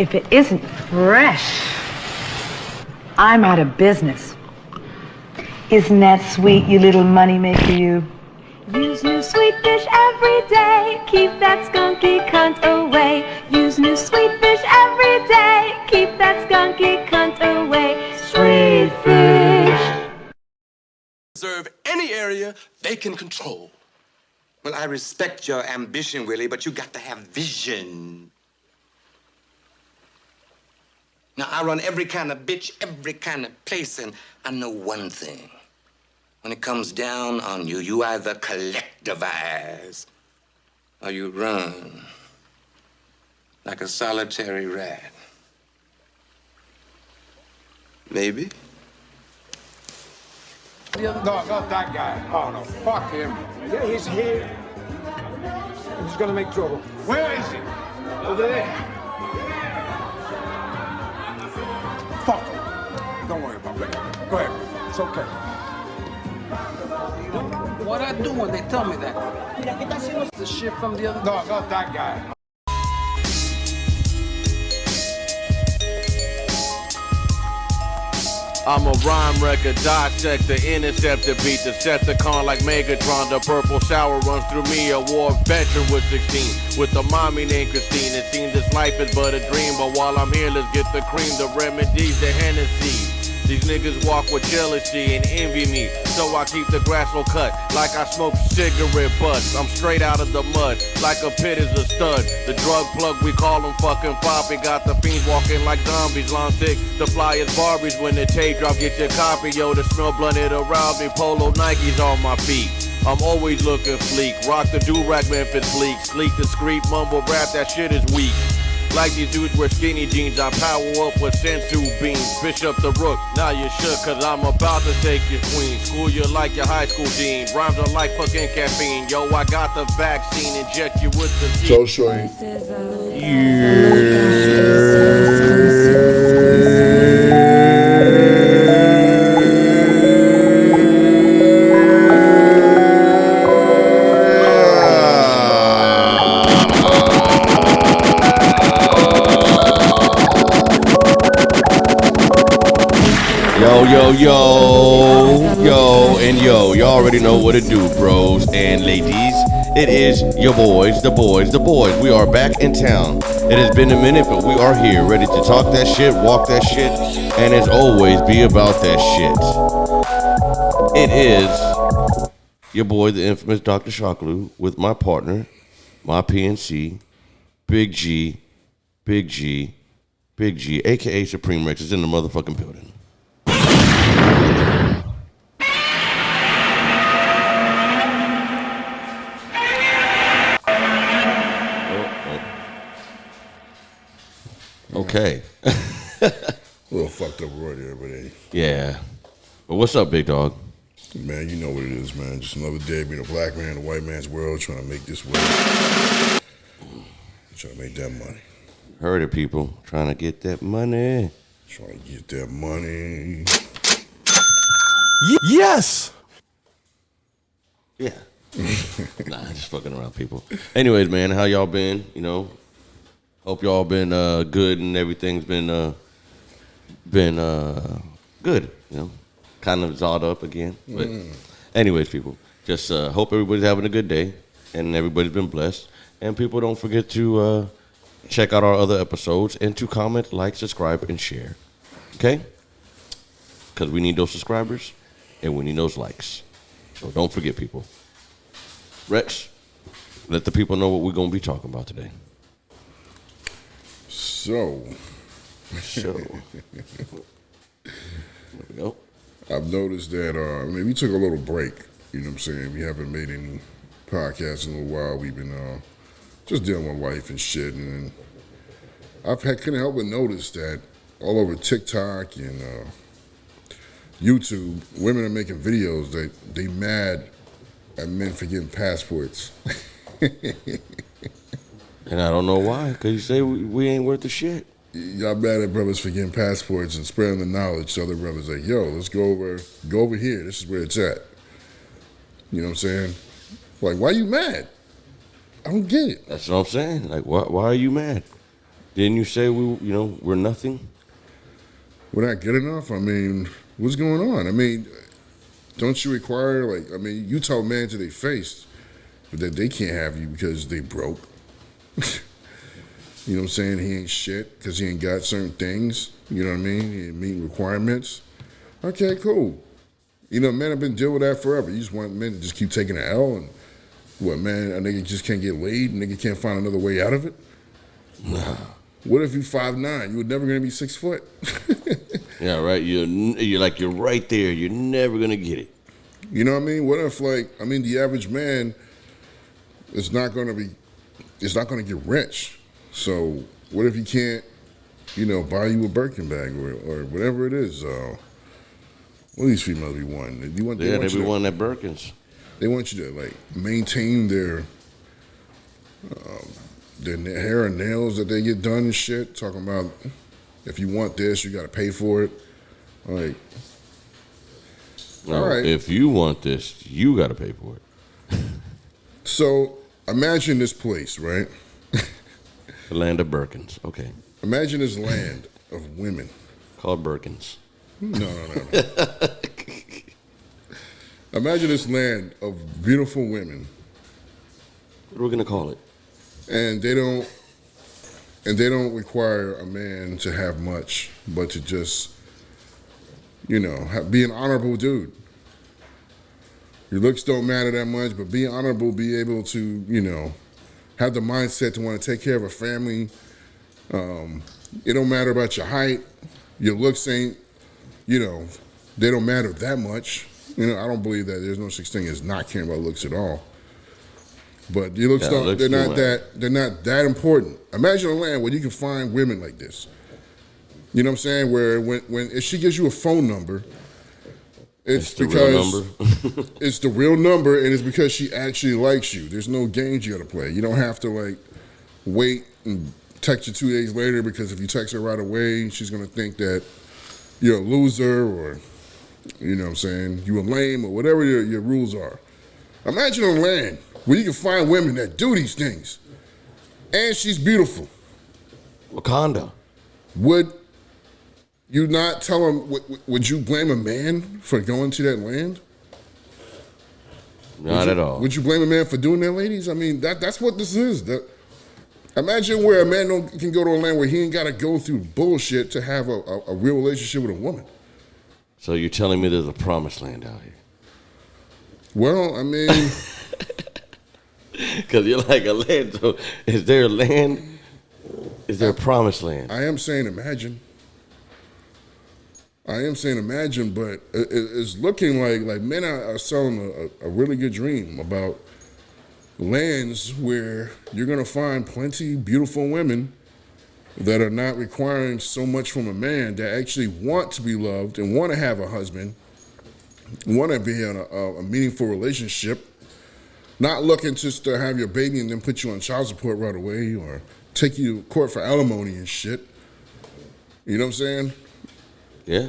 If it isn't fresh, I'm out of business. Isn't that sweet, you little moneymaker, you? Use new sweet fish every day. Keep that skunky cunt away. Use new sweet fish every day. Keep that skunky cunt away. Sweet fish. Preserve any area they can control. Well, I respect your ambition, Willie, but you got to have vision. Now, I run every kind of bitch, every kind of place, and I know one thing. When it comes down on you, you either collectivize or you run like a solitary rat. Maybe? No, not that guy. Oh, no, fuck him. Yeah, he's here. He's gonna make trouble. Where is he? Over there. Fuck him. Don't worry about it. Go ahead. It's okay. What I do when they tell me that? The shit from the other... No, not that guy. I'm a rhyme wrecker, dissect the interceptor, beat Decepticon like Megatron. The purple shower runs through me, a war veteran with 16. With a mommy named Christine, it seems this life is but a dream. But while I'm here, let's get the cream, the remedies, the Hennessy. These niggas walk with jealousy and envy me, so I keep the grass so cut like I smoke cigarette butts. I'm straight out of the mud, like a pit is a stud. The drug plug, we call them fucking Poppy. Got the fiends walking like zombies, long thick. The flyers Barbies when the tape drop, get your copy. Yo, the smell blunted around me, polo Nikes on my feet. I'm always looking fleek, rock the do-rag Memphis bleak. Sleek, discreet, mumble rap, that shit is weak. Like these dudes wear skinny jeans, I power up with sensu beans. Bishop the Rook, now you shook, cause I'm about to take your queen. School you like your high school dean. Rhymes are like fucking caffeine. Yo, I got the vaccine, inject you with the seed. So shorty. Yo, y'all already know what it do, bros and ladies. It is your boys, the boys. We are back in town. It has been a minute, but we are here, ready to talk that shit, walk that shit, and as always, be about that shit. It is your boy, the infamous Dr. Shockalou, with my partner, my PNC, Big G, aka Supreme Rex, is in the motherfucking building. Okay. A little fucked up Roy there, but hey. Yeah. But what's up, big dog? Man, you know what it is, man. Just another day being a black man in a white man's world, trying to make this world. Trying to make that money. Heard it, people. Trying to get that money. Trying to get that money. Yes! Yeah. Nah, just fucking around, people. Anyways, man, how y'all been? You know, hope y'all been good and everything's been good. You know, kind of zawed up again. But anyways, people, just hope everybody's having a good day and everybody's been blessed. And people, don't forget to check out our other episodes and to comment, like, subscribe, and share. Okay? Because we need those subscribers and we need those likes. So don't forget, people. Rex, let the people know what we're going to be talking about today. So. There we go. I've noticed that, we took a little break. You know what I'm saying? We haven't made any podcasts in a little while. We've been just dealing with life and shit. And couldn't help but notice that all over TikTok and YouTube, women are making videos that they mad at men for getting passports. And I don't know why, because you say we ain't worth the shit. Y'all mad at brothers for getting passports and spreading the knowledge to other brothers like, yo, let's go over here. This is where it's at. You know what I'm saying? Like, why you mad? I don't get it. That's what I'm saying. Like, why are you mad? Didn't you say we're nothing? We're not good enough? I mean, what's going on? I mean, don't you require, you tell men to their face that they can't have you because they broke. You know what I'm saying? He ain't shit because he ain't got certain things. You know what I mean? He ain't meeting requirements. Okay, cool. You know, men have been dealing with that forever. You just want men to just keep taking an L and what, man, a nigga just can't get laid, nigga can't find another way out of it? Nah. What if you 5'9"? You were never gonna be 6 foot. Yeah, right. You're right there. You're never gonna get it. You know what I mean? What if the average man is not gonna get rich. So what if he can't, buy you a Birkin bag or whatever it is? What do these females be wanting? They be wanting that Birkins. They want you to maintain their hair and nails that they get done and shit. Talking about if you want this, you got to pay for it. All right. If you want this, you got to pay for it. So imagine this place, right? The land of Birkins. Okay. Imagine this land of women. Called Birkins. No. Imagine this land of beautiful women. What are we gonna call it? And they don't require a man to have much, but to just, be an honorable dude. Your looks don't matter that much, but be honorable, be able to, have the mindset to want to take care of a family. It don't matter about your height. Your looks ain't, they don't matter that much. I don't believe that there's no such thing as not caring about looks at all. But your looks they're not that important. Imagine a land where you can find women like this. You know what I'm saying? Where if she gives you a phone number, it's because it's the real number, and it's because she actually likes you. There's no games you gotta play. You don't have to wait and text you 2 days later, because if you text her right away, she's gonna think that you're a loser, or you know what I'm saying, you a lame, or whatever your rules are. Imagine a land where you can find women that do these things, and she's beautiful. Wakanda. Would you not tell him? Would you blame a man for going to that land? Not at all. Would you blame a man for doing that, ladies? I mean, that's what this is. Imagine where a man can go to a land where he ain't got to go through bullshit to have a real relationship with a woman. So you're telling me there's a promised land out here? Well, I mean... Because you're like a land. So is there a land? Is there a promised land? I am saying imagine. But it's looking like men are selling a really good dream about lands where you're going to find plenty beautiful women that are not requiring so much from a man, that actually want to be loved and want to have a husband, want to be in a meaningful relationship, not looking just to have your baby and then put you on child support right away or take you to court for alimony and shit. You know what I'm saying? Yeah.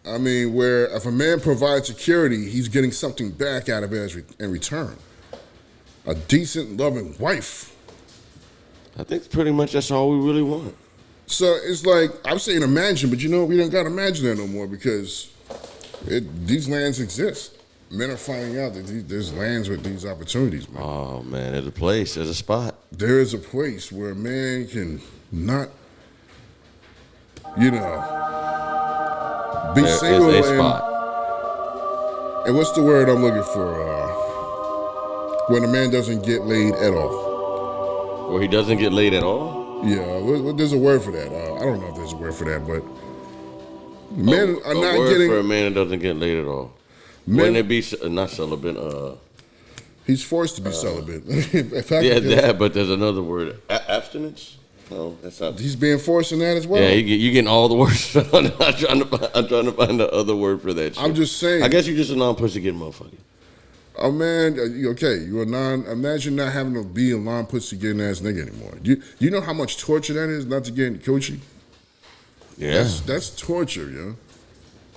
I mean, where if a man provides security, he's getting something back out of it in return. A decent, loving wife. I think pretty much that's all we really want. So it's like, I'm saying imagine, but we don't got to imagine that no more, because these lands exist. Men are finding out that there's lands with these opportunities, man. Oh, man, there's a place, there's a spot. There is a place where a man can not, be single. There is a spot. And what's the word I'm looking for? When a man doesn't get laid at all. Where he doesn't get laid at all? Yeah, there's a word for that. I don't know if there's a word for that, but men are not getting... A word for a man that doesn't get laid at all. Wouldn't it be not celibate? He's forced to be celibate. But there's another word. Abstinence? No, that's not. He's being forced in that as well. Yeah, you getting all the words. I'm trying to find the other word for that shit. I'm just saying. I guess you're just a non-pussy getting motherfucker. Oh man, okay, you're a imagine not having to be a non-pussy getting ass nigga anymore. You know how much torture that is not to get in coochie? Yeah. That's torture, yo.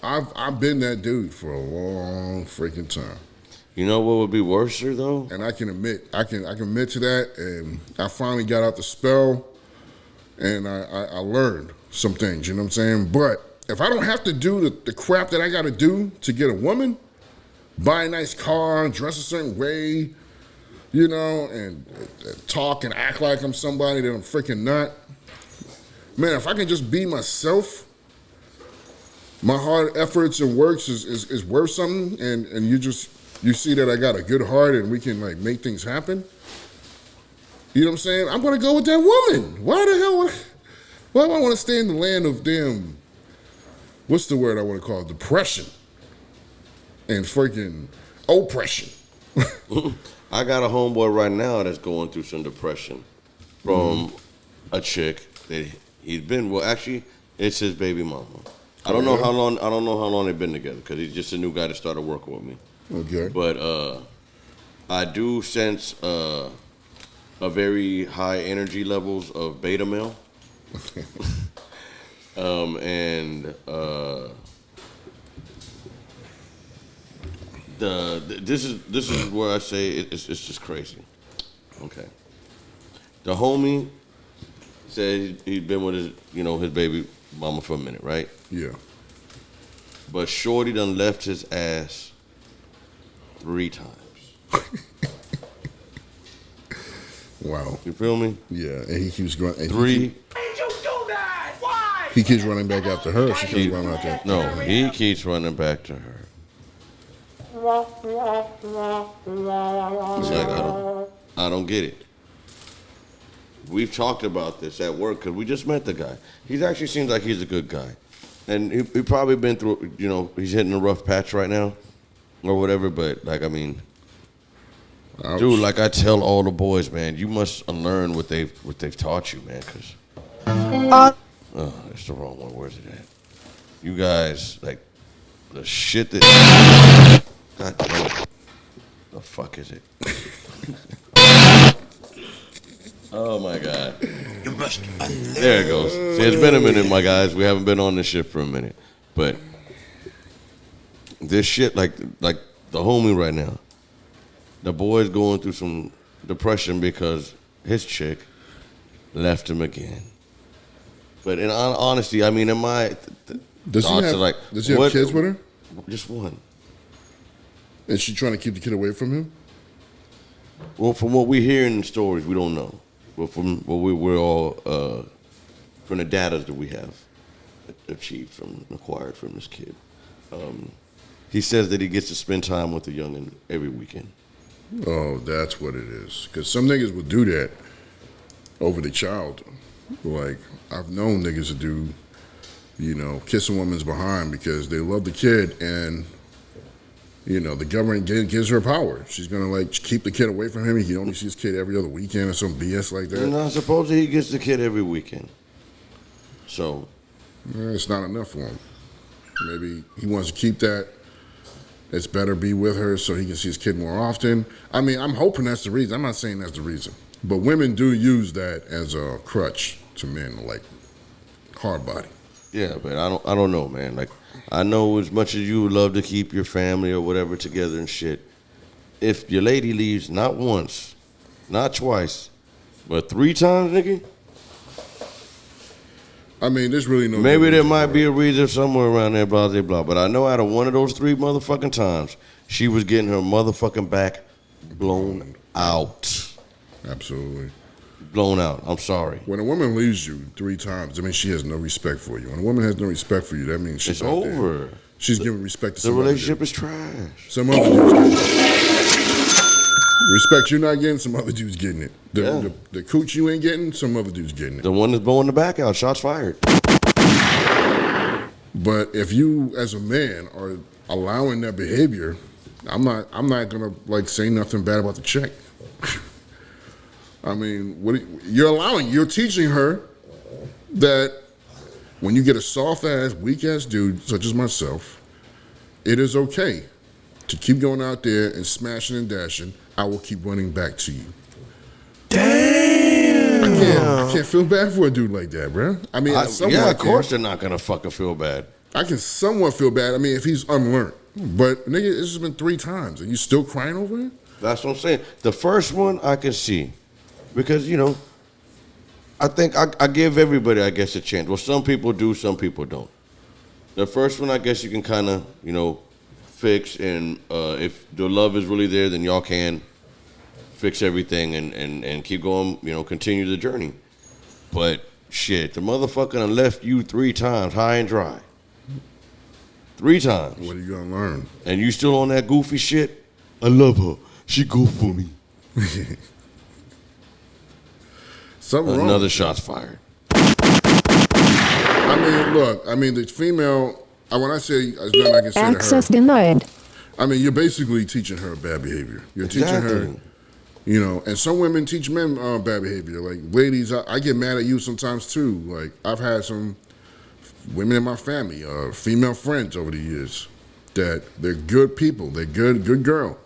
I've been that dude for a long freaking time. You know what would be worse though? And I can admit to that, and I finally got out the spell, and I learned some things, you know what I'm saying? But if I don't have to do the crap that I got to do to get a woman, buy a nice car, dress a certain way, you know, and talk and act like I'm somebody that I'm freaking not, man, if I can just be myself, my hard efforts and works is worth something, and you see that I got a good heart and we can like make things happen. You know what I'm saying? I'm gonna go with that woman. Why do I want to stay in the land of damn, what's the word I want to call it? Depression and freaking oppression. I got a homeboy right now that's going through some depression from a chick that he's been. Well, actually, it's his baby mama. I don't know how long they've been together because he's just a new guy that started working with me. Okay. But I do sense a very high energy levels of beta male. This is where I say it's just crazy. Okay. The homie said he'd been with his baby mama for a minute, right? Yeah. But Shorty done left his ass 3 times. Wow. You feel me? Yeah, and he keeps going. 3. Why did you do that? Why? He keeps running back after her. She keeps running out there. No, he keeps running back to her. It's like, I don't get it. We've talked about this at work because we just met the guy. He actually seems like he's a good guy. And he probably been through, he's hitting a rough patch right now or whatever. But, like, I mean, Ouch. dude, like I tell all the boys, man, you must unlearn what they've taught you, man, because, that's the wrong one. Where's it at? You guys, like, the shit that, God damn it. The fuck is it? Oh, my God. You must There it goes. See, it's been a minute, my guys. We haven't been on this shit for a minute. But this shit, like the homie right now, the boy's going through some depression because his chick left him again. But in honesty, I mean, in my does he have kids with her? Just one. Is she trying to keep the kid away from him? Well, from what we hear in the stories, we don't know. But from what we're all, from the data that we have acquired from this kid, he says that he gets to spend time with the youngin' every weekend. Oh, that's what it is. Because some niggas would do that over the child. Like, I've known niggas to do, kiss a woman's behind because they love the kid and, the government gives her power. She's going to, like, keep the kid away from him. He only sees his kid every other weekend or some BS like that. No, supposedly he gets the kid every weekend. So. It's not enough for him. Maybe he wants to keep that. It's better be with her so he can see his kid more often. I mean, I'm hoping that's the reason. I'm not saying that's the reason. But women do use that as a crutch to men, like hard body. Yeah, but I don't know, man. Like, I know as much as you would love to keep your family or whatever together and shit, if your lady leaves not once, not twice, but 3 times, nigga. I mean, there's really no. Maybe there might be a reason somewhere around there, blah, blah, blah. But I know out of one of those 3 motherfucking times, she was getting her motherfucking back blown out. Absolutely. Blown out. I'm sorry. When a woman leaves you 3 times, I mean, she has no respect for you. When a woman has no respect for you, that means she's it's over. There. She's giving respect to the relationship is trash. Some other dude's getting it. Respect you're not getting, some other dude's getting it. The cooch you ain't getting, some other dude's getting it. The one that's blowing the back out, shots fired. But if you, as a man, are allowing that behavior, I'm not gonna like say nothing bad about the chick. I mean, you're teaching her that when you get a soft ass, weak ass dude such as myself, it is okay to keep going out there and smashing and dashing. I will keep running back to you. Damn! I can't feel bad for a dude like that, bro. I mean, of course they're not gonna fucking feel bad. I can somewhat feel bad. I mean, if he's unlearned, but nigga, this has been 3 times, and you still crying over it? That's what I'm saying. The first one I can see. Because, I think I give everybody, I guess, a chance. Well, some people do, some people don't. The first one, I guess you can kind of, fix, and if the love is really there, then y'all can fix everything and keep going, continue the journey. But shit, the motherfucker done left you 3 times high and dry. 3 times. What are you gonna learn? And you still on that goofy shit? I love her. She go for me. Something wrong. Another shot's fired. I mean, look. The female. When I say there's nothing I can say Access to her. denied. I mean, you're basically teaching her bad behavior. You're teaching her. And some women teach men bad behavior. Like ladies, I get mad at you sometimes too. Like I've had some women in my family, female friends over the years, that they're good people. They're good girl,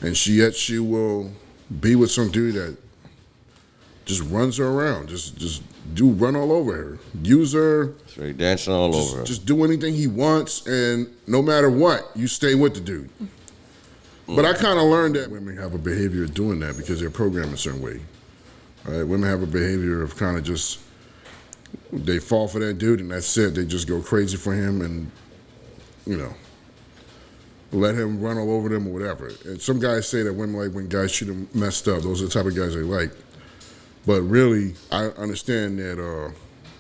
and yet she will be with some dude that just runs her around, just run all over her, use her, straight dancing all over her, just do anything he wants, and no matter what, you stay with the dude. But I kind of learned that women have a behavior of doing that because they're programmed a certain way. Right? Women have a behavior of kind of just, they fall for that dude and that's it. They just go crazy for him and, let him run all over them or whatever. And some guys say that women like when guys shoot them messed up. Those are the type of guys they like. But really, I understand that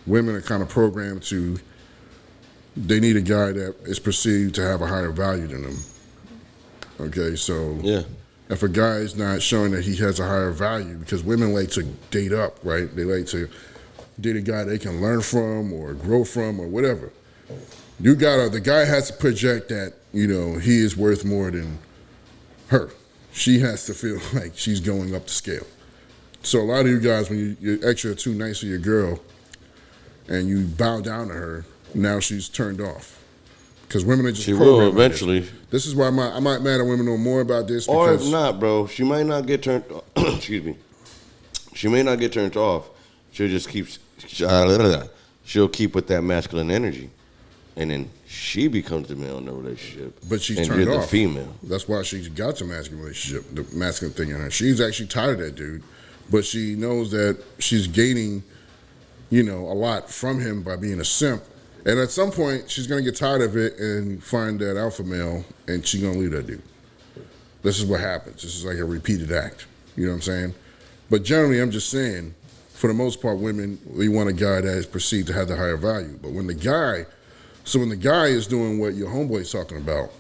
women are kind of programmed to, they need a guy that is perceived to have a higher value than them. Okay, so if a guy is not showing that he has a higher value, because women like to date up, right? They like to date a guy they can learn from or grow from or whatever. The guy has to project that, he is worth more than her. She has to feel like she's going up the scale. So a lot of you guys, when you're extra too nice to your girl and you bow down to her, now she's turned off. Because women are just She will eventually. This is why I might mad at women know more about this. Or if not, bro, she might not get turned excuse me. She may not get turned off. She'll just she'll keep with that masculine energy. And then she becomes the male in the relationship. But she's and turned you're off. The female. That's why she's got the masculine relationship, the masculine thing in her. She's actually tired of that dude. But she knows that she's gaining, a lot from him by being a simp. And at some point, she's going to get tired of it and find that alpha male, and she's going to leave that dude. This is what happens. This is like a repeated act. You know what I'm saying? But generally, I'm just saying, for the most part, women, we want a guy that is perceived to have the higher value. But when the guy is doing what your homeboy's talking about,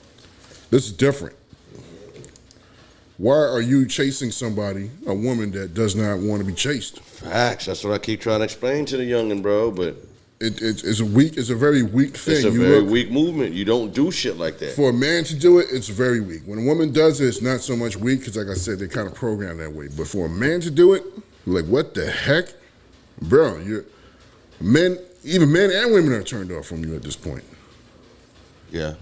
this is different. Why are you chasing somebody, a woman that does not want to be chased? Facts. That's what I keep trying to explain to the youngin', bro. But it's a very weak thing. It's a very weak movement. You don't do shit like that. For a man to do it, it's very weak. When a woman does it, it's not so much weak because, like I said, they kind of programmed that way. But for a man to do it, you're like, what the heck, bro? Even men and women are turned off from you at this point. Yeah.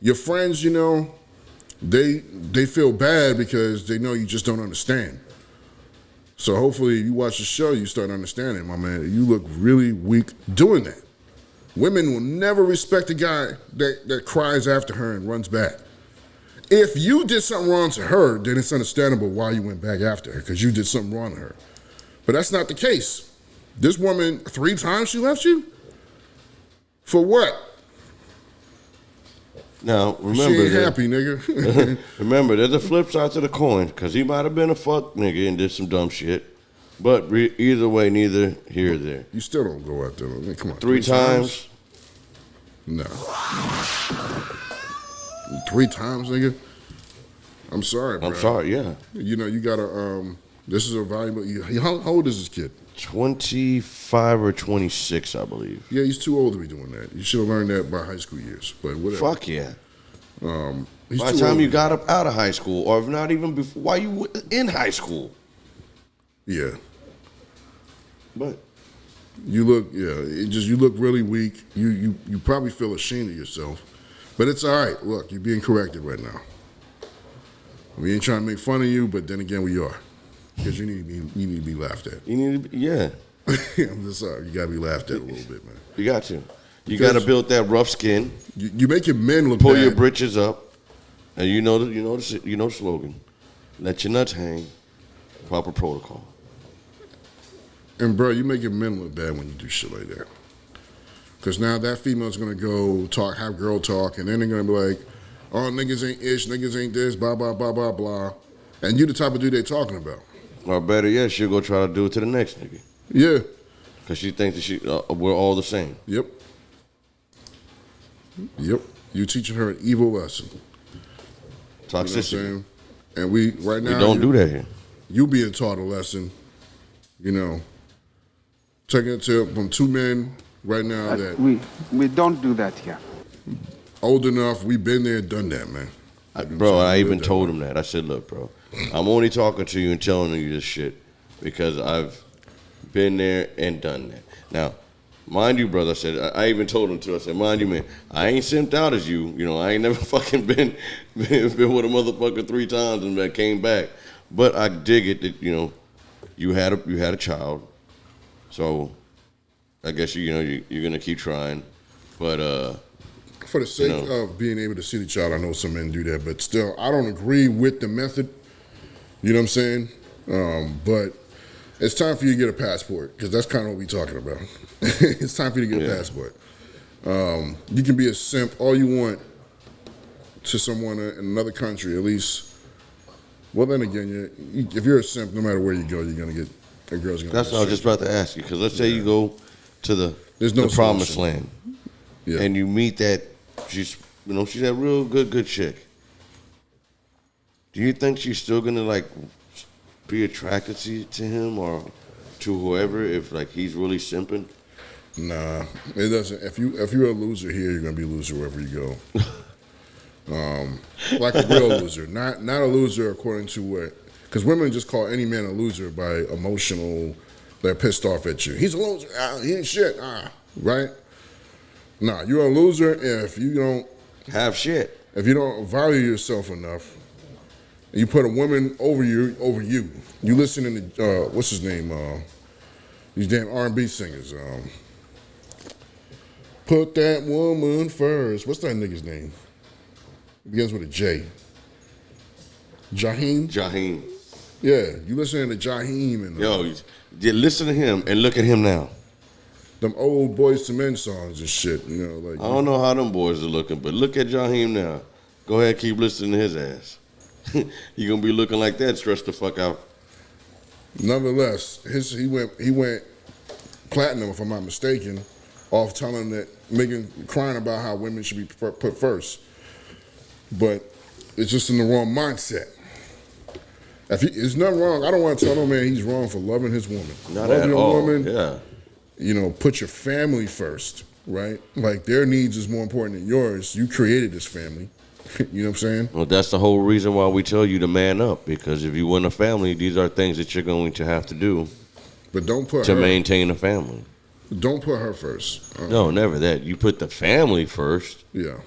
Your friends, they feel bad because they know you just don't understand. So hopefully you watch the show, you start understanding, my man, you look really weak doing that. Women will never respect a guy that cries after her and runs back. If you did something wrong to her, then it's understandable why you went back after her, because you did something wrong to her. But that's not the case. This woman, 3 times she left you? For what? Now, remember, she ain't happy, nigga. Remember, there's a flip side to the coin, because he might have been a fuck nigga and did some dumb shit. But either way, neither here or there. You still don't go out there. I mean, come on. 3 times? No. 3 times, nigga? I'm sorry, bro. I'm sorry, yeah. You gotta, this is a valuable, how old is this kid? 25 or 26, I believe. Yeah, he's too old to be doing that. You should have learned that by high school years, but whatever. Fuck yeah. By the time you got up out of high school, or if not even before, while you were in high school. Yeah. But you look, you look really weak. You probably feel ashamed of yourself, but it's all right. Look, you're being corrected right now. We ain't trying to make fun of you, but then again, we are. Because you need to be laughed at. You need to be, yeah. I'm just sorry. You got to be laughed at a little bit, man. You got to. You got to build that rough skin. You make your men look Pull bad. your britches up. And you know the slogan. Let your nuts hang. Proper protocol. And bro, you making men look bad when you do shit like that. Because now that female's gonna go talk, have girl talk, and then they're gonna be like, "Oh, niggas ain't ish, niggas ain't this, blah blah blah blah blah," and you the type of dude they talking about. Or better yet, she'll go try to do it to the next nigga. Yeah. Because she thinks that we're all the same. Yep. Yep. You teaching her an evil lesson. Toxicity. You know what I'm saying? And we right now we don't do that here. You being taught a lesson, you know, taking it from two men right now that we don't do that here. Old enough, we've been there, done that, man. Bro, I even told him that. I said, look, bro, I'm only talking to you and telling you this shit because I've been there and done that. Now, mind you, brother, I said, I even told him too, I said, mind you, man, I ain't simped out as you. You know, I ain't never fucking been with a motherfucker 3 times and that came back. But I dig it that, you know, you had a child. So I guess you're gonna keep trying. But for the sake of being able to see the child, I know some men do that, but still, I don't agree with the method. You know what I'm saying? But it's time for you to get a passport, because that's kind of what we're talking about. It's time for you to get a passport. You can be a simp all you want to someone in another country, at least. Well, then again, if you're a simp, no matter where you go, you're going to get a girl's going to. That's what I was just about to ask you, because let's say you go to the promised land, and you meet that she's a real good chick. Do you think she's still going to like be attracted to him or to whoever if like he's really simping? Nah, it doesn't. If you're a loser here, you're gonna be a loser wherever you go. Like a real loser, not a loser according to what, because women just call any man a loser by emotional. They're pissed off at you. He's a loser. He ain't shit. Right? Nah, you're a loser if you don't have shit. If you don't value yourself enough, and you put a woman over you. You listening to what's his name? These damn R&B singers. Put that woman first. What's that nigga's name? It begins with a J. Jaheim? Jaheim. Yeah, you listening to Jaheim and listen to him and look at him now. Them old Boys to Men songs and shit, you know, like I don't know how them boys are looking, but look at Jaheim now. Go ahead, keep listening to his ass. You gonna be looking like that, stressed the fuck out. Nonetheless, he went platinum, if I'm not mistaken, off telling that crying about how women should be put first. But it's just in the wrong mindset. There's nothing wrong. I don't want to tell no man he's wrong for loving his woman. Not Love at your all. woman. Yeah. You know, put your family first, right? Like their needs is more important than yours. You created this family. You know what I'm saying? Well, that's the whole reason why we tell you to man up, because if you want a family, these are things that you're going to have to do. But don't put to maintain a family. Don't put her first. No, never that. You put the family first. Yeah.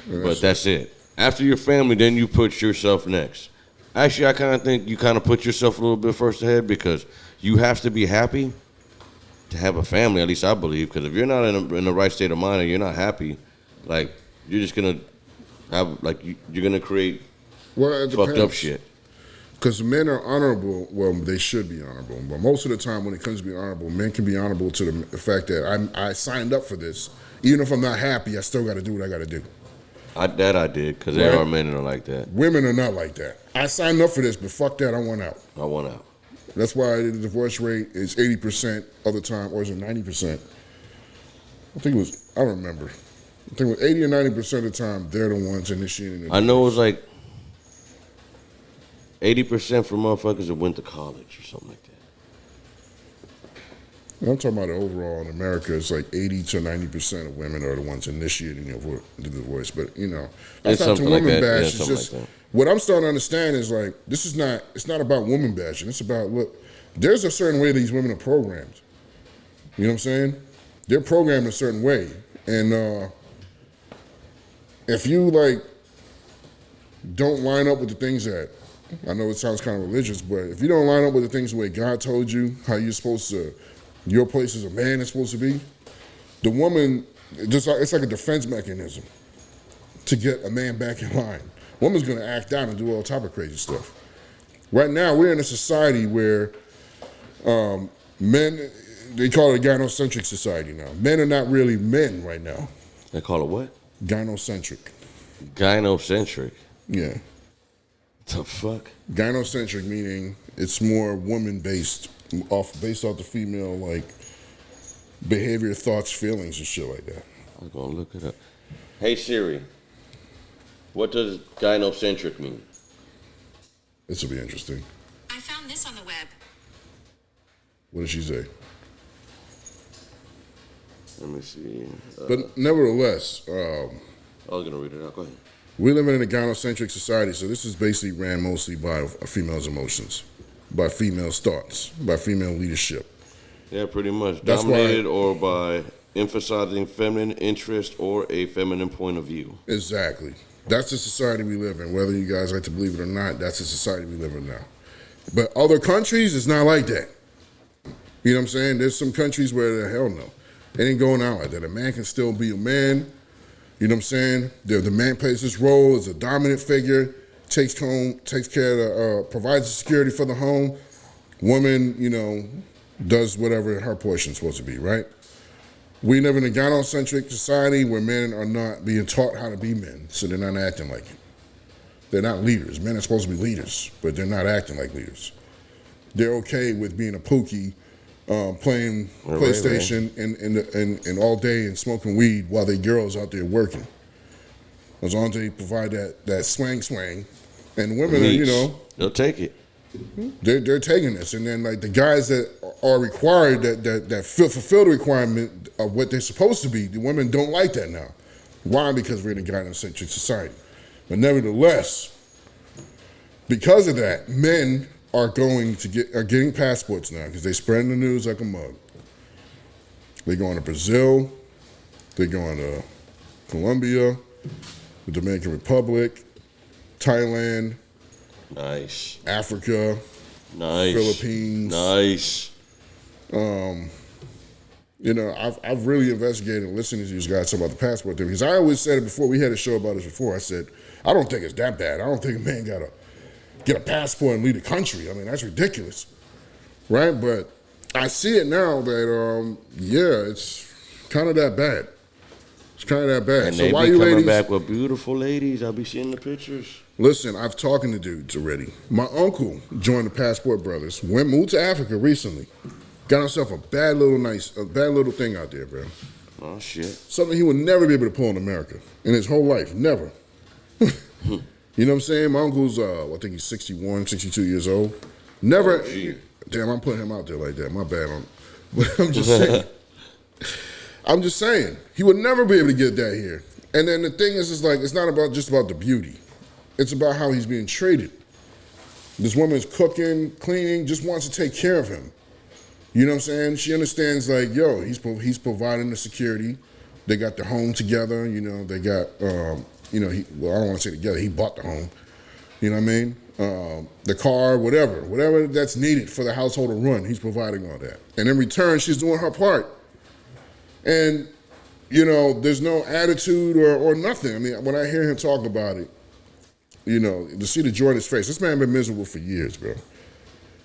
But that's it. After your family, then you put yourself next. Actually, I kind of think you kind of put yourself a little bit first ahead, because you have to be happy to have a family, at least I believe. Because if you're not in the right state of mind and you're not happy, like, you're just going to have, like, you're going to create fucked up shit. Because men are honorable. Well, they should be honorable. But most of the time when it comes to being honorable, men can be honorable to the fact that I signed up for this. Even if I'm not happy, I still got to do what I got to do. I did, because there are men that are like that. Women are not like that. I signed up for this, but fuck that, I want out. I want out. That's why the divorce rate is 80% of the time, or is it 90%? I think it was, I don't remember. I think it was 80 or 90% of the time, they're the ones initiating it. I know it was like 80% for motherfuckers that went to college or something like that. I'm talking about overall in America, it's like 80 to 90% of women are the ones initiating the divorce. But, you know, that's not to women bash. It's just, what I'm starting to understand is like, it's not about woman bashing. It's about, look, there's a certain way these women are programmed. You know what I'm saying? They're programmed a certain way. And if you, like, don't line up with the things that, I know it sounds kind of religious, but if you don't line up with the things the way God told you, how you're supposed to, your place as a man is supposed to be, the woman, it's like a defense mechanism to get a man back in line. Woman's gonna act out and do all type of crazy stuff. Right now, we're in a society where Men, they call it a gynocentric society now. Men are not really men right now. They call it what? Gynocentric. Gynocentric. Yeah. The fuck? Gynocentric meaning it's more woman-based, based off the female, like, behavior, thoughts, feelings, and shit like that. I'm going to look it up. Hey, Siri. What does gynocentric mean? This will be interesting. I found this on the web. What did she say? Let me see. But nevertheless, I was going to read it out. Go ahead. we live in a gynocentric society, so this is basically ran mostly by a female's emotions, by female's thoughts, by female leadership. Yeah, pretty much. That's Dominated or by emphasizing feminine interest or a feminine point of view. Exactly. That's the society we live in. Whether you guys like to believe it or not, that's the society we live in now. But other countries, it's not like that. You know what I'm saying? There's some countries where the hell no. It ain't going out like that. A man can still be a man. You know what I'm saying? The man plays his role as a dominant figure, takes care of, provides the security for the home. Woman, you know, does whatever her portion's supposed to be, right? We live in a gynocentric society where men are not being taught how to be men, so they're not acting like it. They're not leaders. Men are supposed to be leaders, but they're not acting like leaders. They're okay with being a pookie, playing PlayStation and all day and smoking weed while their girls out there working. As long as they provide that swang, and women are, you know, they'll take it. They're taking this, and then like the guys that are required that fulfill the requirement of what they're supposed to be, the women don't like that now. Why? Because we're in a gynocentric society. But nevertheless, because of that, men are getting passports now because they spreading the news like a mug. They're going to Brazil, they're going to Colombia, the Dominican Republic, Thailand. Nice. Africa. Nice. Philippines. Nice. You know, I've really investigated and listened to these guys talk about the passport thing because I always said it before. We had a show about this before. I said, I don't think it's that bad. I don't think a man got to get a passport and leave the country. I mean, that's ridiculous. Right? But I see it now that, yeah, it's kind of that bad. It's kind of that bad. And so they why be you coming ladies back with beautiful ladies. I'll be seeing the pictures. Listen, I've talking to dudes already. My uncle joined the Passport Brothers. Moved to Africa recently. Got himself a bad little thing out there, bro. Oh shit. Something he would never be able to pull in America in his whole life. Never. You know what I'm saying? My uncle's, I think he's 61, 62 years old. Never. Oh, damn, I'm putting him out there like that. My bad. But I'm just saying. I'm just saying. He would never be able to get that here. And then the thing is like, it's not just about the beauty. It's about how he's being treated. This woman's cooking, cleaning, just wants to take care of him. You know what I'm saying? She understands like, yo, he's providing the security. They got the home together. You know, they got, you know, I don't want to say together. He bought the home. You know what I mean? The car, whatever that's needed for the household to run, he's providing all that. And in return, she's doing her part. And, you know, there's no attitude or nothing. I mean, when I hear him talk about it, you know, to see the joy in his face, this man been miserable for years, bro.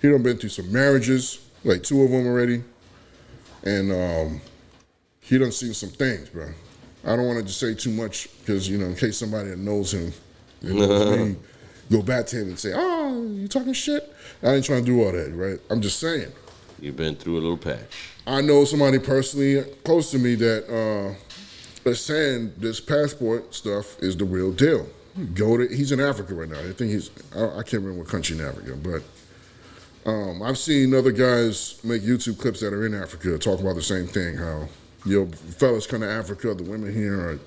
He done been through some marriages, like 2 of them already. And he done seen some things, bro. I don't want to just say too much because, you know, in case somebody that knows him and knows me, go back to him and say, oh, you talking shit? I ain't trying to do all that, right? I'm just saying. You've been through a little patch. I know somebody personally close to me that is saying this passport stuff is the real deal. He's in Africa right now. I think I can't remember what country in Africa, but I've seen other guys make YouTube clips that are in Africa talk about the same thing, how, you know, fellas come to Africa, the women here are,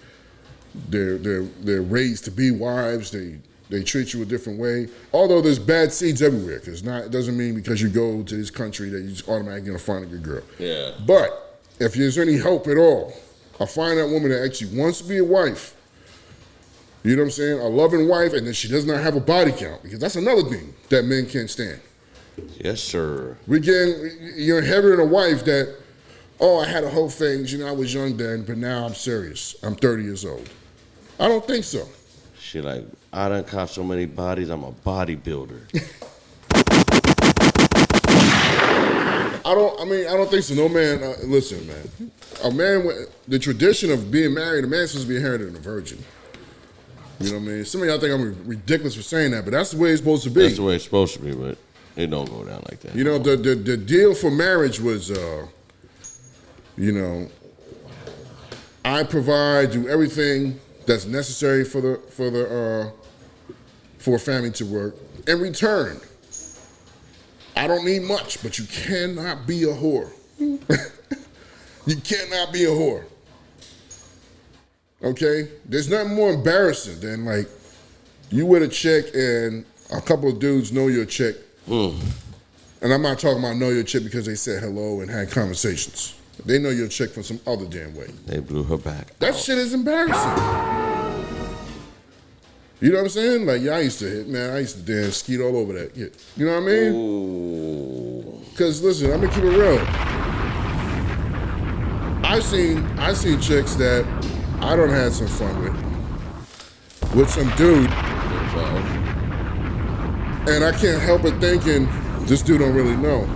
they're raised to be wives, they treat you a different way. Although there's bad seeds everywhere, because it doesn't mean because you go to this country that you're just automatically gonna find a good girl. Yeah. But if there's any hope at all, I find that woman that actually wants to be a wife, you know what I'm saying, a loving wife, and then she does not have a body count, because that's another thing that men can't stand. Yes, sir. You're inheriting a wife that, oh, I had a whole thing, you know, I was young then, but now I'm serious. I'm 30 years old. I don't think so. She like, I done caught so many bodies, I'm a bodybuilder. I I don't think so. No man. Listen, man. A man, the tradition of being married, a man's supposed to be inherited in a virgin. You know what I mean? Some of y'all think I'm ridiculous for saying that, but that's the way it's supposed to be. That's the way it's supposed to be, but it don't go down like that. You know, the deal for marriage was, you know, I provide, do everything that's necessary for a family to work. In return, I don't need much, but you cannot be a whore. You cannot be a whore. Okay? There's nothing more embarrassing than like you with a chick and a couple of dudes know your chick. And I'm not talking about know your chick because they said hello and had conversations. They know your chick from some other damn way. They blew her back. That shit is embarrassing. You know what I'm saying? Like, yeah, I used to damn skeet all over that. Yeah. You know what I mean? Because listen, I'm gonna keep it real. I've seen chicks that I done had some fun with some dude, and I can't help but thinking this dude don't really know.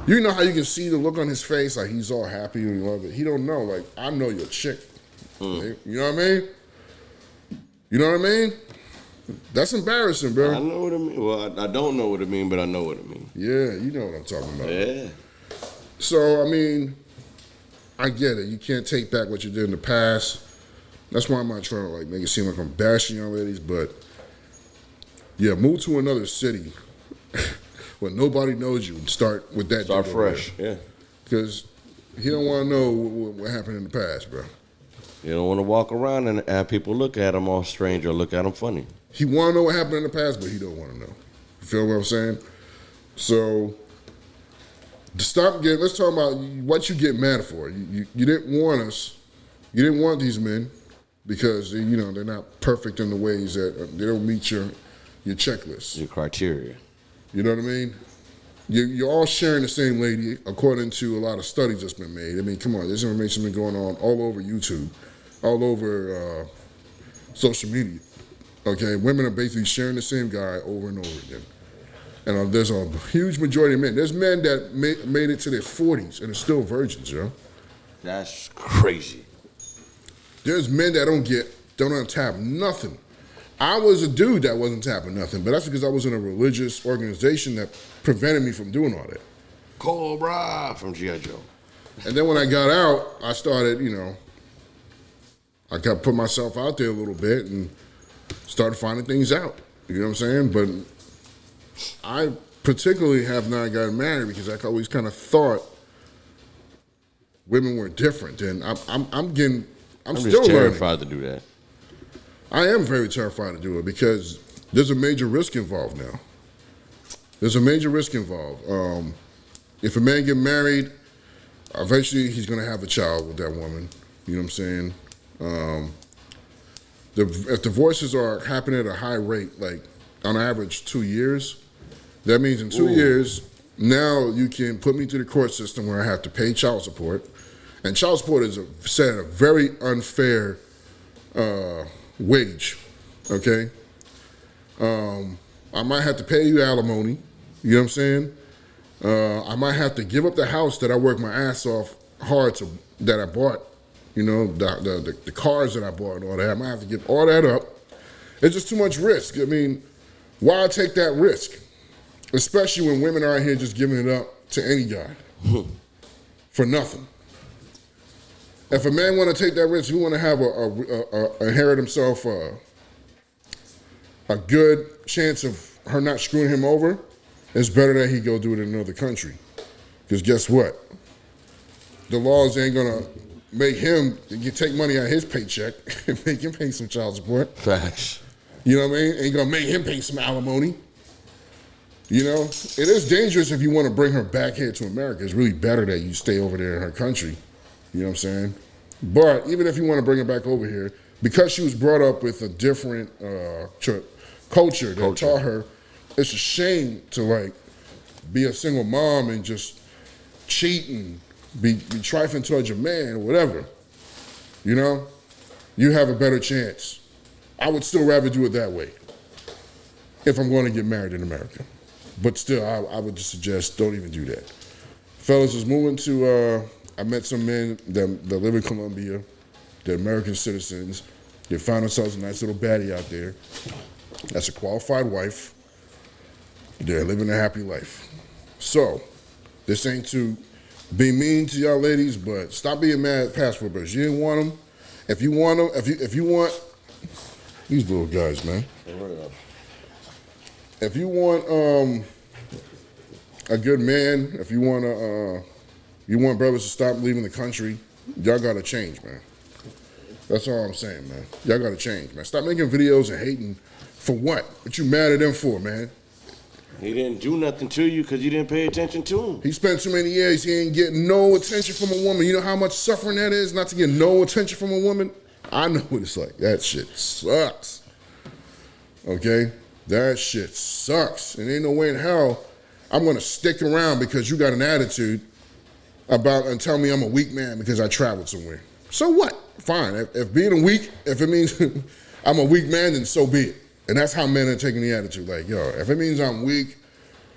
You know how you can see the look on his face, like he's all happy and love it. He don't know, like I know your chick. You know what I mean? You know what I mean? That's embarrassing, bro. I know what I mean. Well, I don't know what it mean, but I know what it mean. Yeah, you know what I'm talking about. Yeah. So, I mean, I get it. You can't take back what you did in the past. That's why I'm not trying to like make it seem like I'm bashing young ladies, but yeah, move to another city where nobody knows you and start with that. Start fresh, yeah. Because he don't want to know what happened in the past, bro. You don't want to walk around and have people look at him all strange or look at him funny. He want to know what happened in the past, but he don't want to know. You feel what I'm saying? So, let's talk about what you get mad for. You didn't want us. You didn't want these men because, you know, they're not perfect in the ways that they don't meet your checklist. Your criteria. You know what I mean? You're all sharing the same lady according to a lot of studies that's been made. I mean, come on, this information has been going on all over YouTube, all over social media. Okay, women are basically sharing the same guy over and over again. And there's a huge majority of men. There's men that made it to their 40s and are still virgins, yo. That's crazy. There's men that don't untap nothing. I was a dude that wasn't tapping nothing, but that's because I was in a religious organization that prevented me from doing all that. Cobra from G.I. Joe. And then when I got out, I started, you know, I got to put myself out there a little bit and started finding things out. You know what I'm saying? But I particularly have not gotten married because I always kind of thought women were different. And I'm still just terrified learning. to do that. I am very terrified to do it because there's a major risk involved now. There's a major risk involved. If a man get married, eventually he's going to have a child with that woman. You know what I'm saying? If divorces are happening at a high rate, like on average 2 years, that means in 2 years, now you can put me through the court system where I have to pay child support. And child support is set at a very unfair wage, okay? I might have to pay you alimony, you know what I'm saying? I might have to give up the house that I worked my ass off hard that I bought, you know, the cars that I bought and all that. I might have to give all that up. It's just too much risk. I mean, why take that risk? Especially when women are out here just giving it up to any guy for nothing. If a man want to take that risk, he want to have inherit himself a good chance of her not screwing him over, it's better that he go do it in another country. Because guess what? The laws ain't gonna make him take money out of his paycheck and make him pay some child support. Facts. You know what I mean? Ain't gonna make him pay some alimony. You know, it is dangerous if you want to bring her back here to America. It's really better that you stay over there in her country. You know what I'm saying? But even if you want to bring her back over here, because she was brought up with a different culture that taught her, it's a shame to like be a single mom and just cheat and be trifling towards your man or whatever. You know? You have a better chance. I would still rather do it that way if I'm going to get married in America. But still, I would just suggest don't even do that. Fellas is moving to, I met some men that live in Colombia. They're American citizens. They found themselves a nice little baddie out there. That's a qualified wife. They're living a happy life. So, this ain't to be mean to y'all ladies, but stop being mad at passport bros. You didn't want them. If you want them, if you want these little guys, man. If you want a good man, if you want brothers to stop leaving the country, y'all gotta change, man. That's all I'm saying, man. Y'all gotta change, man. Stop making videos and hating for what? What you mad at him for, man? He didn't do nothing to you because you didn't pay attention to him. He spent too many years, he ain't getting no attention from a woman. You know how much suffering that is not to get no attention from a woman? I know what it's like. That shit sucks. Okay? That shit sucks. And ain't no way in hell I'm gonna stick around because you got an attitude about and tell me I'm a weak man because I traveled somewhere. So what? Fine. If being weak, if it means I'm a weak man, then so be it. And that's how men are taking the attitude. Like, yo, if it means I'm weak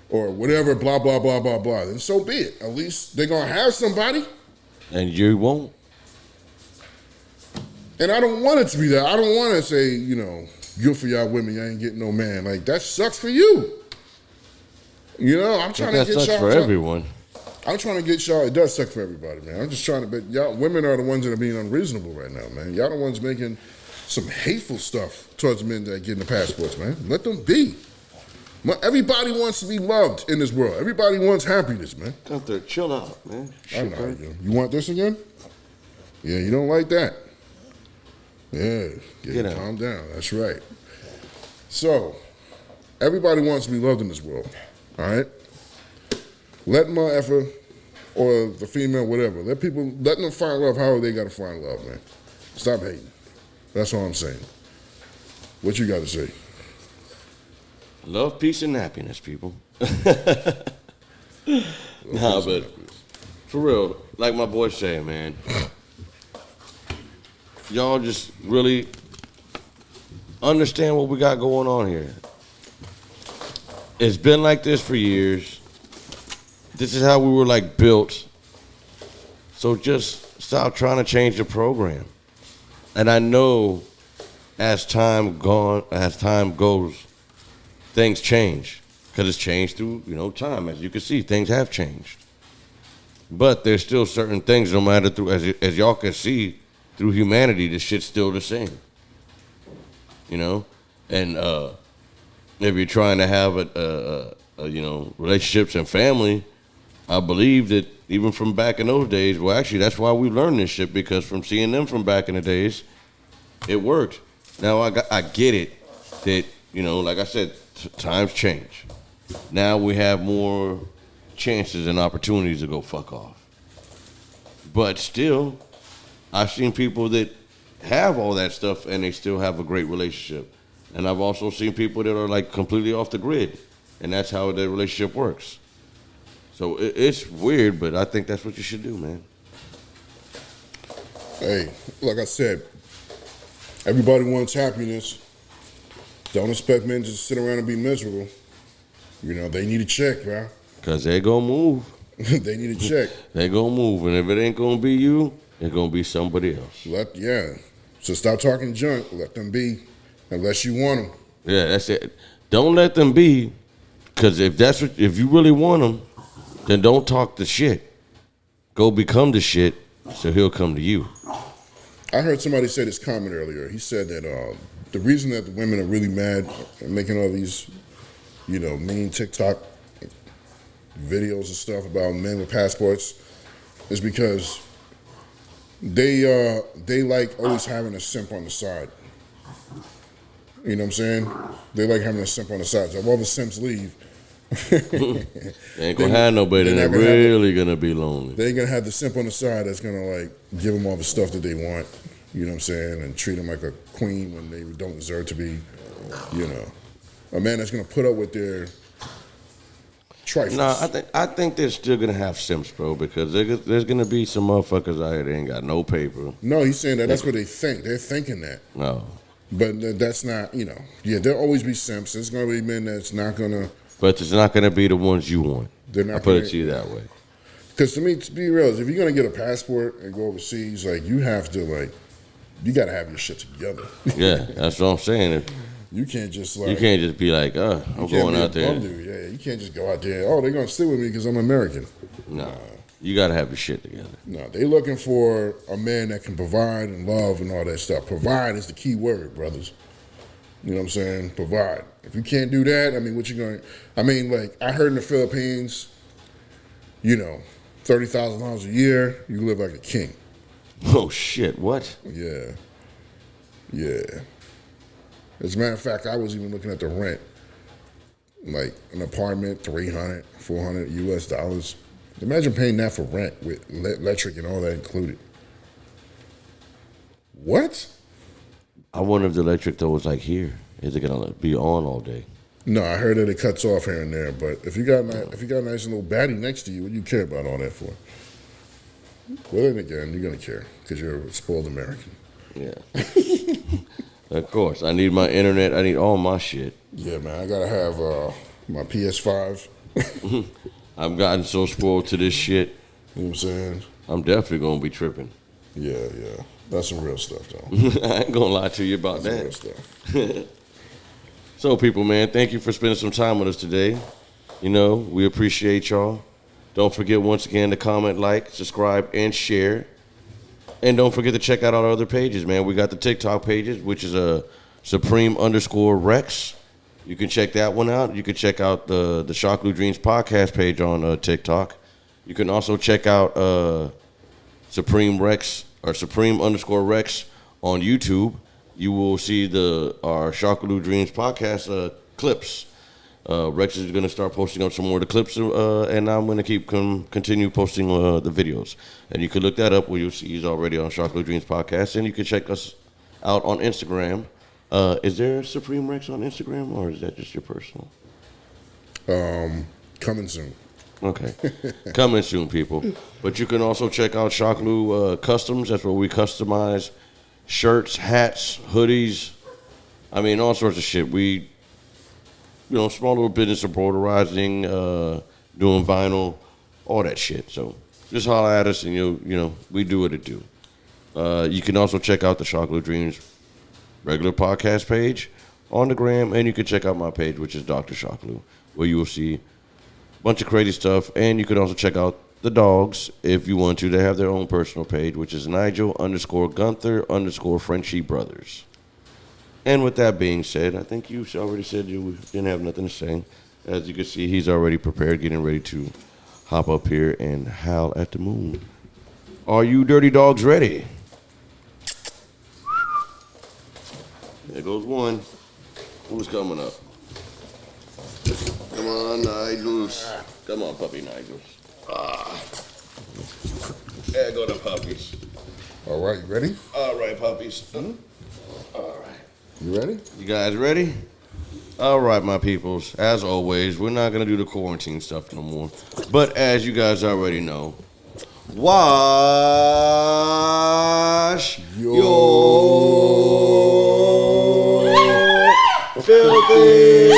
or whatever, blah, blah, blah, blah, blah, then so be it. At least they're going to have somebody. And you won't. And I don't want it to be that. I don't want to say, you know, good for y'all women, y'all ain't getting no man. Like, that sucks for you. You know, I'm trying to get y'all. That sucks for everyone. I'm trying to get y'all. It does suck for everybody, man. I'm just trying to, but y'all, women are the ones that are being unreasonable right now, man. Y'all the ones making some hateful stuff towards men that are getting the passports, man. Let them be. Everybody wants to be loved in this world. Everybody wants happiness, man. Gunther, chill out, man. I know you want this again? Yeah, you don't like that. Yeah, Get out. Calm down. That's right. So, everybody wants to be loved in this world, all right? Let my effer or the female, whatever, let them find love however they got to find love, man. Stop hating. That's all I'm saying. What you got to say? Love, peace, and happiness, people. Nah, but for real, like my boy saying, man, y'all just really understand what we got going on here. It's been like this for years. This is how we were like built. So just stop trying to change the program. And I know as time goes, things change. Because it's changed through, time. As you can see, things have changed. But there's still certain things, no matter through, as y'all can see, through humanity, this shit's still the same. And if you're trying to have relationships and family, I believe that even from back in those days, well, actually, that's why we learned this shit, because from seeing them from back in the days, it worked. Now, I get it that, like I said, times change. Now we have more chances and opportunities to go fuck off. But still, I've seen people that have all that stuff and they still have a great relationship. And I've also seen people that are like completely off the grid, and that's how their relationship works. So it's weird, but I think that's what you should do, man. Hey, like I said, everybody wants happiness. Don't expect men to just sit around and be miserable. They need a check, bro. Because they gonna move. They need a check. They gonna move, and if it ain't gonna be you, it's gonna be somebody else. So stop talking junk. Let them be, unless you want them. Yeah, that's it. Don't let them be, because if you really want them, then don't talk the shit. Go become the shit, so he'll come to you. I heard somebody say this comment earlier. He said that the reason that the women are really mad and making all these, mean TikTok videos and stuff about men with passports is because they like always having a simp on the side. You know what I'm saying? They like having a simp on the side. So if all the simps leave, they ain't gonna have nobody that's really gonna be lonely. They ain't gonna have the simp on the side that's gonna like give them all the stuff that they want. You know what I'm saying? And treat them like a queen when they don't deserve to be. A man that's gonna put up with their trifles. No, I think they're still gonna have simps, bro, because there's gonna be some motherfuckers out here that ain't got no paper. No, he's saying that's what they think. They're thinking that. No. But that's not, Yeah, there'll always be simps. There's gonna be men that's not gonna. But it's not gonna be the ones you want. They're not. I put it to you that way. Because to me, to be real, if you're gonna get a passport and go overseas, like you have to you gotta have your shit together. Yeah, that's what I'm saying. You can't just you can't just be like, I'm going out there. Yeah, you can't just go out there. Oh, they're gonna stay with me because I'm American. No, you gotta have your shit together. No, they looking for a man that can provide and love and all that stuff. Provide is the key word, brothers. You know what I'm saying? Provide. If you can't do that, I mean, what you going? I mean, like I heard in the Philippines, $30,000 a year, you live like a king. Oh shit! What? Yeah. As a matter of fact, I was even looking at the rent, like an apartment, $300, $400 US dollars. Imagine paying that for rent with electric and all that included. What? I wonder if the electric though was like here. Is it gonna be on all day? No, I heard that it cuts off here and there. But if you got a nice little baddie next to you, what do you care about all that for? Well, then again, you're gonna care because you're a spoiled American. Yeah. Of course, I need my internet. I need all my shit. Yeah, man, I gotta have my PS5. I've gotten so spoiled to this shit. You know what I'm saying? I'm definitely gonna be tripping. Yeah. That's some real stuff, though. I ain't gonna lie to you about that. Real stuff. So, people, man, thank you for spending some time with us today. We appreciate y'all. Don't forget, once again, to comment, like, subscribe, and share. And don't forget to check out our other pages, man. We got the TikTok pages, which is Supreme_Rex. You can check that one out. You can check out the Shockalou Dreams podcast page on TikTok. You can also check out Supreme_Rex on YouTube. You will see our Shockalou Dreams podcast clips. Rex is going to start posting up some more of the clips, and I'm going to continue posting the videos. And you can look that up where you'll see he's already on Shockalou Dreams podcast, and you can check us out on Instagram. Is there Supreme Rex on Instagram, or is that just your personal? Coming soon. Okay. Coming soon, people. But you can also check out Shockalou Customs. That's where we customize shirts, hats, hoodies. I mean, all sorts of shit. We, small little business of broderizing, doing vinyl, all that shit. So just holler at us and we do what it do. You can also check out the Shockalou Dreams regular podcast page on the gram, and you can check out my page, which is Dr. Shockalou, where you will see a bunch of crazy stuff. And you can also check out the dogs if you want to. They have their own personal page, which is Nigel_Gunther_Frenchie Brothers. And with that being said, I think you already said you didn't have nothing to say. As you can see, he's already prepared, getting ready to hop up here and howl at the moon. Are you dirty dogs ready? There goes one. Who's coming up? Come on, Nigels. Come on, puppy Nigels. There go the puppies. All right, you ready? All right, puppies. Mm-hmm. All right. You ready? You guys ready? All right, my peoples. As always, we're not going to do the quarantine stuff no more. But as you guys already know, wash your filthy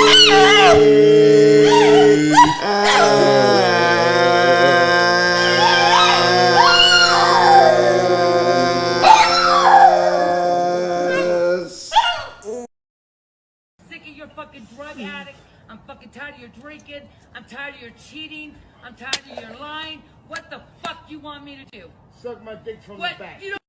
drug addict. I'm fucking tired of your drinking. I'm tired of your cheating. I'm tired of your lying. What the fuck you want me to do? Suck my dick from What? the back. You don't